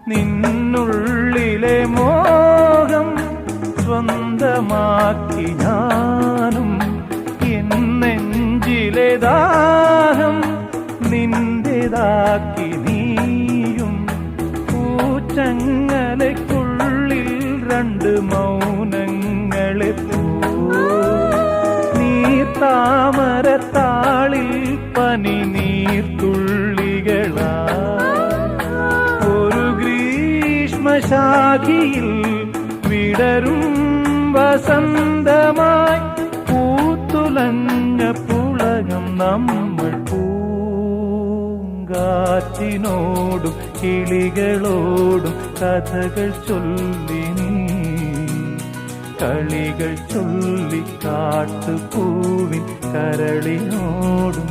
നിന്നുള്ളിലെ മോഹം സ്വന്തമാക്കി ഞാനും, എൻ നെഞ്ചിലെ ദാഹം നിന്റേതാക്കി നീയും. പൂച്ചങ്ങലയ്ക്കുള്ളിൽ രണ്ട് മൗനങ്ങളെ നീർത്താമരത്താളിൽ പനി നീർത്തുള്ളികളാ. ഒരു ഗ്രീഷ്മശാഖിയിൽ വിടരും വസന്തമായി പൂത്തുലഞ്ഞ പുളകം നമ്മൾ. പൂങ്കാറ്റിനോടും കിളികളോടും കഥകൾ ചൊല്ലി നീ, കളികൾ ചൊല്ലി കാട്ടുപൂവിൻ കരളിനോടും